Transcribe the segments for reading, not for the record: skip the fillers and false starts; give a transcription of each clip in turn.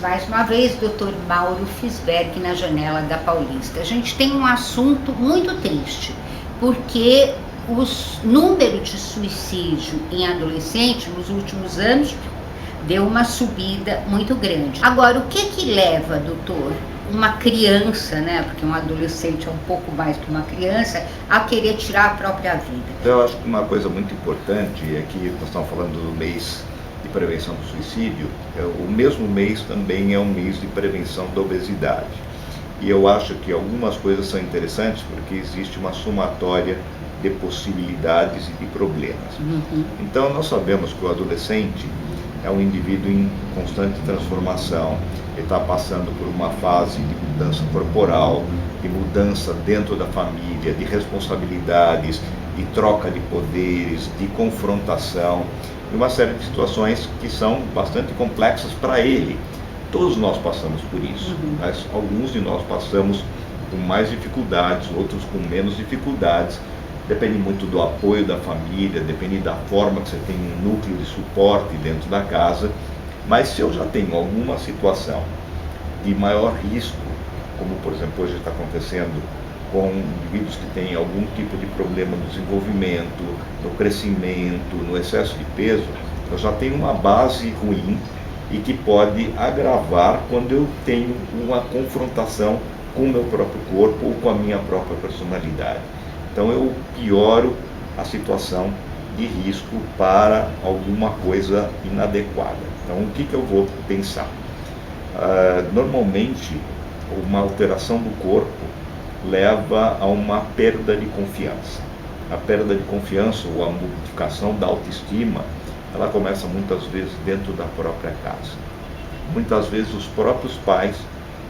Mais uma vez, Dr. Mauro Fisberg na Janela da Paulista. A gente tem um assunto muito triste, porque os números de suicídio em adolescente nos últimos anos deu uma subida muito grande. Agora, o que leva, doutor, uma criança, né, porque um adolescente é um pouco mais que uma criança, a querer tirar a própria vida? Eu acho que uma coisa muito importante é que nós estamos falando do mês de prevenção do suicídio, o mesmo mês também é um mês de prevenção da obesidade. E eu acho que algumas coisas são interessantes porque existe uma somatória de possibilidades e de problemas. Então nós sabemos que o adolescente é um indivíduo em constante transformação, ele está passando por uma fase de mudança corporal, de mudança dentro da família, de responsabilidades, de troca de poderes, de confrontação, e uma série de situações que são bastante complexas para ele. Todos nós passamos por isso, mas alguns de nós passamos com mais dificuldades, outros com menos dificuldades. Depende muito do apoio da família, depende da forma que você tem um núcleo de suporte dentro da casa. Mas se eu já tenho alguma situação de maior risco, como por exemplo hoje está acontecendo com indivíduos que têm algum tipo de problema no desenvolvimento, no crescimento, no excesso de peso, eu já tenho uma base ruim e que pode agravar quando eu tenho uma confrontação com o meu próprio corpo ou com a minha própria personalidade. Então eu pioro a situação de risco para alguma coisa inadequada. Então o que eu vou pensar? Normalmente uma alteração do corpo leva a uma perda de confiança. A perda de confiança ou a modificação da autoestima, ela começa muitas vezes dentro da própria casa. Muitas vezes os próprios pais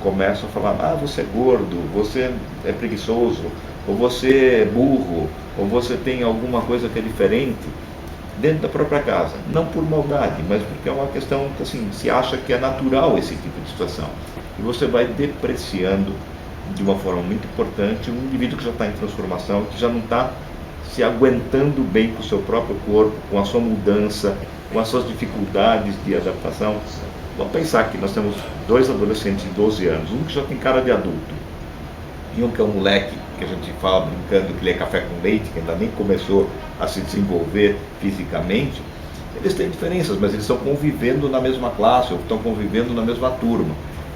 começam a falar: você é gordo, você é preguiçoso, ou você é burro, ou você tem alguma coisa que é diferente, dentro da própria casa. Não por maldade, mas porque é uma questão que assim, se acha que é natural esse tipo de situação. E você vai depreciando de uma forma muito importante um indivíduo que já está em transformação, que já não está se aguentando bem com o seu próprio corpo, com a sua mudança, com as suas dificuldades de adaptação. Vamos pensar que nós temos dois adolescentes de 12 anos, um que já tem cara de adulto, e um que é um moleque, que a gente fala brincando que ele é café com leite, que ainda nem começou a se desenvolver fisicamente. Eles têm diferenças, mas eles estão convivendo na mesma classe, ou estão convivendo na mesma turma.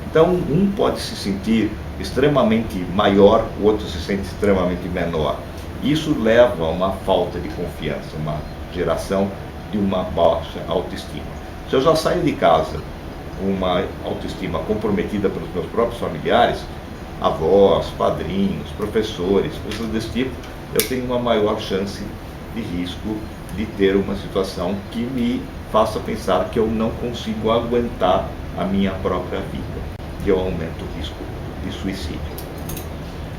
Então um pode se sentir extremamente maior, o outro se sente extremamente menor. Isso leva a uma falta de confiança, uma geração de uma baixa autoestima. Se eu já saio de casa com uma autoestima comprometida pelos meus próprios familiares, avós, padrinhos, professores, coisas desse tipo, eu tenho uma maior chance de risco de ter uma situação que me faça pensar que eu não consigo aguentar a minha própria vida, e eu aumento o risco de suicídio.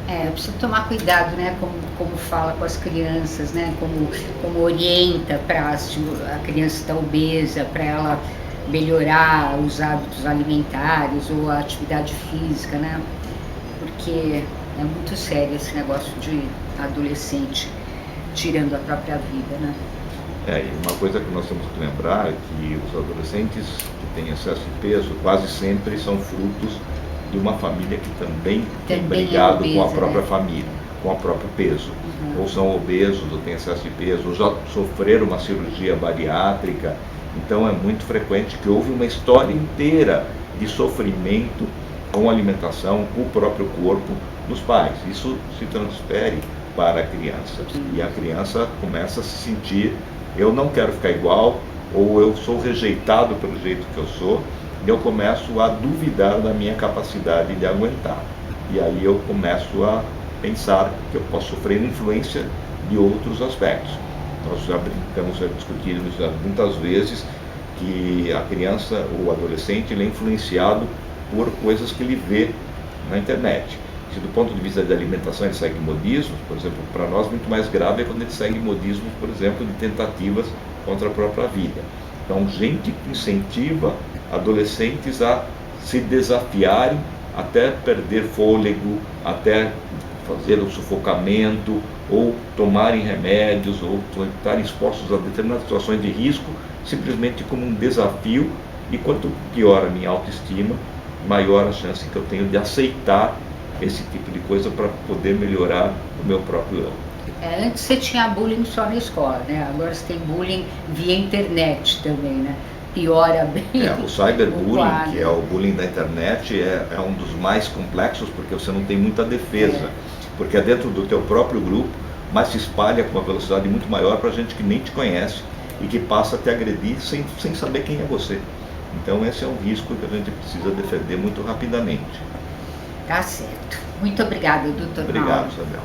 Eu preciso tomar cuidado, né, como fala com as crianças, né, como orienta para se a criança está obesa, para ela melhorar os hábitos alimentares ou a atividade física, né, porque é muito sério esse negócio de adolescente tirando a própria vida, né. E uma coisa que nós temos que lembrar é que os adolescentes que têm excesso de peso quase sempre são frutos de uma família que também tem brigado com a própria família, com o próprio peso. Ou são obesos, ou têm excesso de peso, ou já sofreram uma cirurgia bariátrica. Então é muito frequente que houve uma história inteira de sofrimento com a alimentação, com o próprio corpo dos pais. Isso se transfere para a criança. E a criança começa a se sentir: eu não quero ficar igual, ou eu sou rejeitado pelo jeito que eu sou, e eu começo a duvidar da minha capacidade de aguentar. E aí eu começo a pensar que eu posso sofrer influência de outros aspectos. Nós já brincamos, já discutimos muitas vezes que a criança ou o adolescente ele é influenciado por coisas que ele vê na internet. Se do ponto de vista da alimentação ele segue modismos, por exemplo, para nós muito mais grave é quando ele segue modismos, por exemplo, de tentativas contra a própria vida. Então, gente que incentiva adolescentes a se desafiarem até perder fôlego, até fazer o sufocamento, ou tomarem remédios, ou estarem expostos a determinadas situações de risco, simplesmente como um desafio E quanto pior a minha autoestima, maior a chance que eu tenho de aceitar esse tipo de coisa para poder melhorar o meu próprio eu. Antes você tinha bullying só na escola, né? Agora você tem bullying via internet também, né? Piora bem. O cyberbullying, quadro. que é o bullying da internet, é um dos mais complexos, porque você não tem muita defesa. Porque é dentro do teu próprio grupo, mas se espalha com uma velocidade muito maior para gente que nem te conhece e que passa a te agredir sem saber quem é você. Então esse é um risco que a gente precisa defender muito rapidamente. Tá certo. Muito obrigada, doutor Mauro. Obrigado, Isabel.